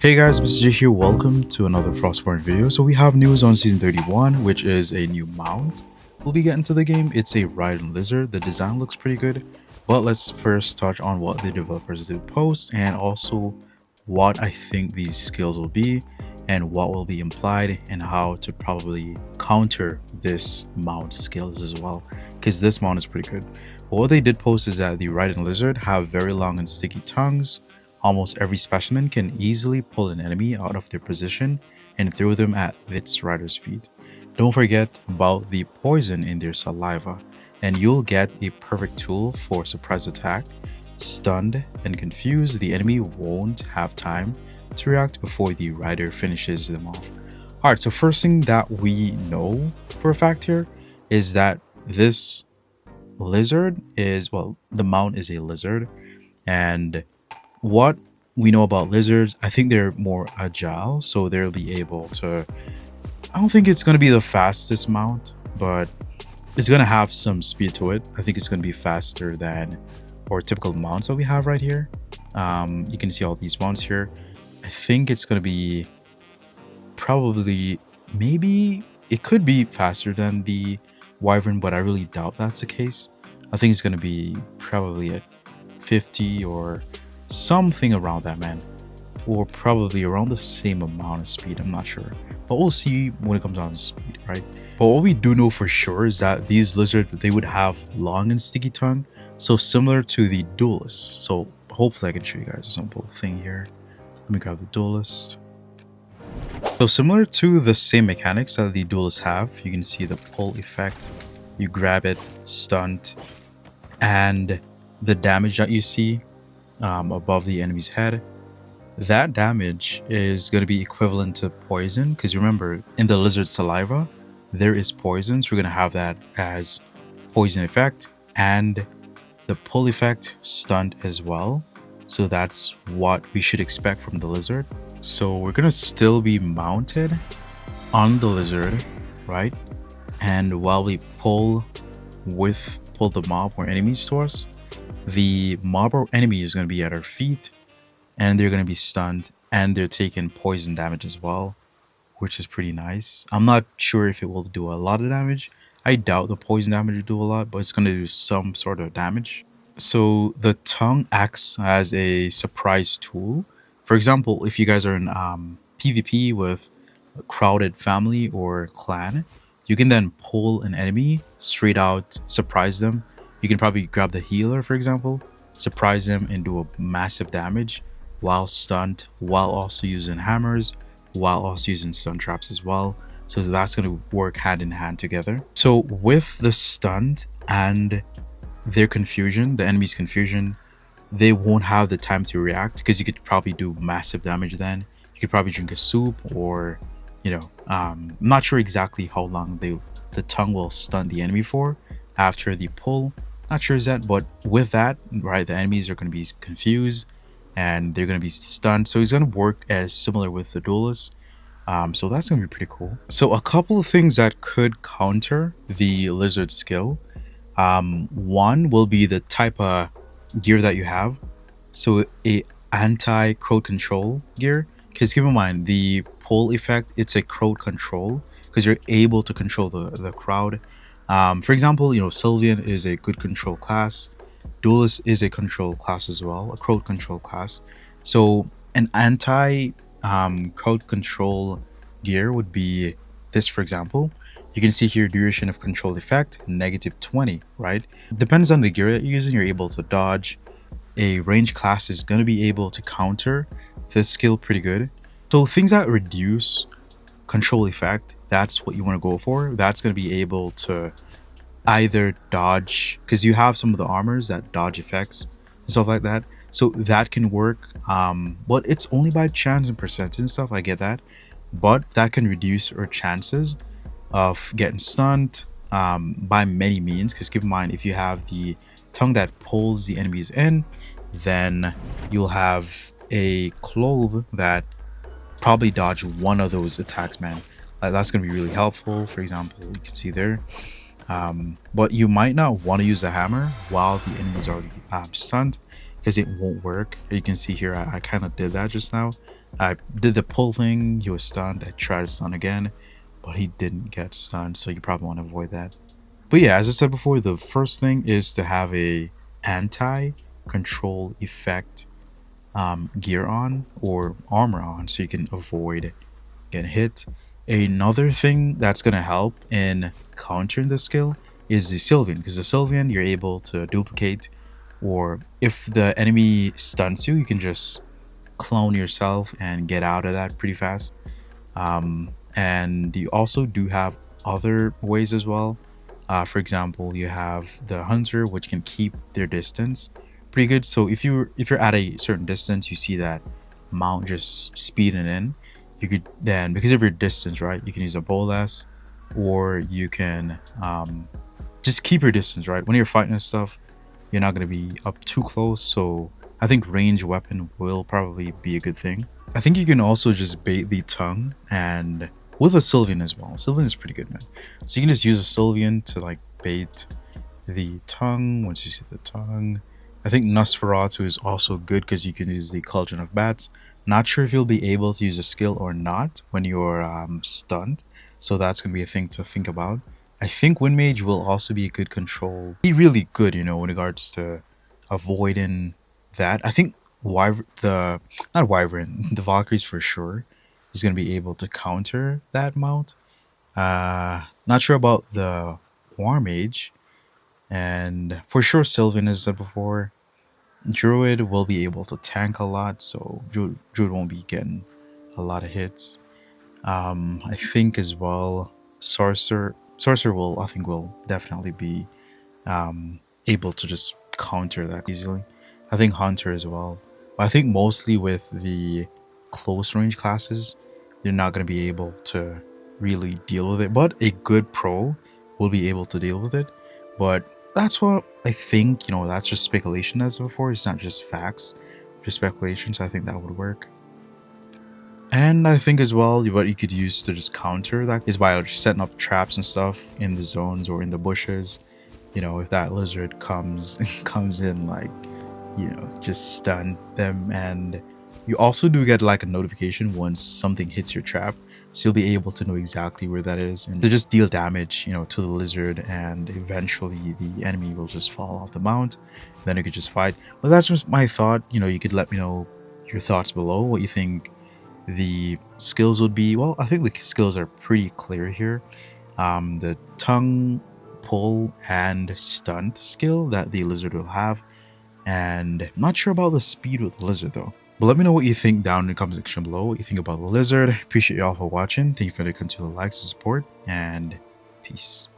Hey guys, Mr. J here. Welcome to another Frostborn video. So we have news on season 31, which is a new mount. We'll be getting to the game. It's a Ryen lizard. The design looks pretty good, but let's first touch on what the developers did post and also what I think these skills will be and what will be implied and how to probably counter this mount skills as well, because this mount is pretty good. But what they did post is that the Ryen lizard have very long and sticky tongues. Almost every specimen can easily pull an enemy out of their position and throw them at its rider's feet. Don't forget about the poison in their saliva, and you'll get a perfect tool for surprise attack. Stunned and confused, the enemy won't have time to react before the rider finishes them off. Alright, so first thing that we know for a fact here is that this lizard is, well, the mount is a lizard, and what we know about lizards, I think they're more agile, so they'll be able to, I don't think it's going to be the fastest mount, but it's going to have some speed to it. I think it's going to be faster than our typical mounts that we have right here. You can see all these mounts here. I think it's going to be probably, maybe it could be faster than the wyvern, but I really doubt that's the case. I think it's going to be probably at 50 or something around that, man, or probably around the same amount of speed. I'm not sure, but we'll see when it comes down to speed, right? But what we do know for sure is that these lizards, they would have long and sticky tongue, so similar to the duelist. So hopefully I can show you guys a simple thing here. Let me grab the duelist. So similar to the same mechanics that the duelists have, you can see the pull effect. You grab it, stunt, and the damage that you see above the enemy's head, that damage is going to be equivalent to poison, because remember, in the lizard saliva there is poison, so we're going to have that as poison effect, and the pull effect stunned as well. So that's what we should expect from the lizard. So we're going to still be mounted on the lizard, right? And while we pull the mob or enemies to us, the mob or enemy is going to be at our feet, and they're going to be stunned, and they're taking poison damage as well, which is pretty nice. I'm not sure if it will do a lot of damage. I doubt the poison damage will do a lot, but it's going to do some sort of damage. So the tongue acts as a surprise tool. For example, if you guys are in PvP with a crowded family or clan, you can then pull an enemy straight out, surprise them. You can probably grab the healer, for example, surprise them and do a massive damage while stunned, while also using hammers, while also using stun traps as well. So that's going to work hand in hand together. So with the stunned and their confusion, the enemy's confusion, they won't have the time to react, because you could probably do massive damage then. You could probably drink a soup, or, you know, I'm not sure exactly how long the tongue will stun the enemy for after the pull. Not sure is that, but with that, right, the enemies are going to be confused and they're going to be stunned. So it's going to work as similar with the duelist. So that's going to be pretty cool. So a couple of things that could counter the lizard skill. One will be the type of gear that you have. So a anti-crowd control gear, because keep in mind the pull effect, it's a crowd control, because you're able to control the crowd. For example, you know, Sylvian is a good control class. Duelist is a control class as well, a crowd control class. So an anti crowd control gear would be this, for example. You can see here duration of control effect -20, right? Depends on the gear that you're using, you're able to dodge. A range class is going to be able to counter this skill pretty good. So things that reduce control effect, that's what you want to go for. That's going to be able to either dodge, because you have some of the armors that dodge effects and stuff like that, so that can work. But it's only by chance and percentage and stuff, I get that, but that can reduce our chances of getting stunned by many means, because keep in mind, if you have the tongue that pulls the enemies in, then you'll have a clove that probably dodge one of those attacks, man. That's going to be really helpful. For example, you can see there, but you might not want to use the hammer while the enemy is already stunned, because it won't work. You can see here I kind of did that just now. I did the pull thing, he was stunned. I tried to stun again, but he didn't get stunned, so you probably want to avoid that. But yeah, as I said before, the first thing is to have a anti-control effect gear on or armor on so you can avoid getting hit. Another thing that's going to help in countering the skill is the Sylvian, because the Sylvian you're able to duplicate, or if the enemy stuns you, you can just clone yourself and get out of that pretty fast. And you also do have other ways as well. For example, you have the hunter, which can keep their distance pretty good. So if you're at a certain distance, you see that mount just speeding in, you could then, because of your distance, right, you can use a bolas, or you can just keep your distance, right. When you're fighting and stuff, you're not going to be up too close. So I think range weapon will probably be a good thing. I think you can also just bait the tongue and with a Sylvian as well. Sylvian is pretty good, man. So you can just use a Sylvian to like bait the tongue once you see the tongue. I think Nosferatu is also good because you can use the Cauldron of Bats. Not sure if you'll be able to use a skill or not when you're stunned. So that's going to be a thing to think about. I think Wind Mage will also be a good control. Be really good, you know, in regards to avoiding that. I think not Wyvern, the Valkyries for sure is going to be able to counter that mount. Not sure about the War Mage, and for sure Sylvan, as I said before. Druid will be able to tank a lot, so Druid won't be getting a lot of hits. I think as well, Sorcerer will, I think, will definitely be able to just counter that easily. I think Hunter as well. But I think mostly with the close range classes, you're not going to be able to really deal with it. But a good pro will be able to deal with it. But that's what I think, you know, that's just speculation as before. It's not just facts, just speculation. So I think that would work. And I think as well, what you could use to just counter that is by just setting up traps and stuff in the zones or in the bushes. You know, if that lizard comes in, like, you know, just stun them. And you also do get like a notification once something hits your trap, so you'll be able to know exactly where that is and to just deal damage, you know, to the lizard, and eventually the enemy will just fall off the mount. Then you could just fight. But that's just my thought. You know, you could let me know your thoughts below, what you think the skills would be. Well, I think the skills are pretty clear here. The tongue, pull, and stunt skill that the lizard will have, and I'm not sure about the speed with the lizard though. But let me know what you think down in the comment section below, what you think about the lizard. Appreciate y'all for watching. Thank you for the continued likes and support, and peace.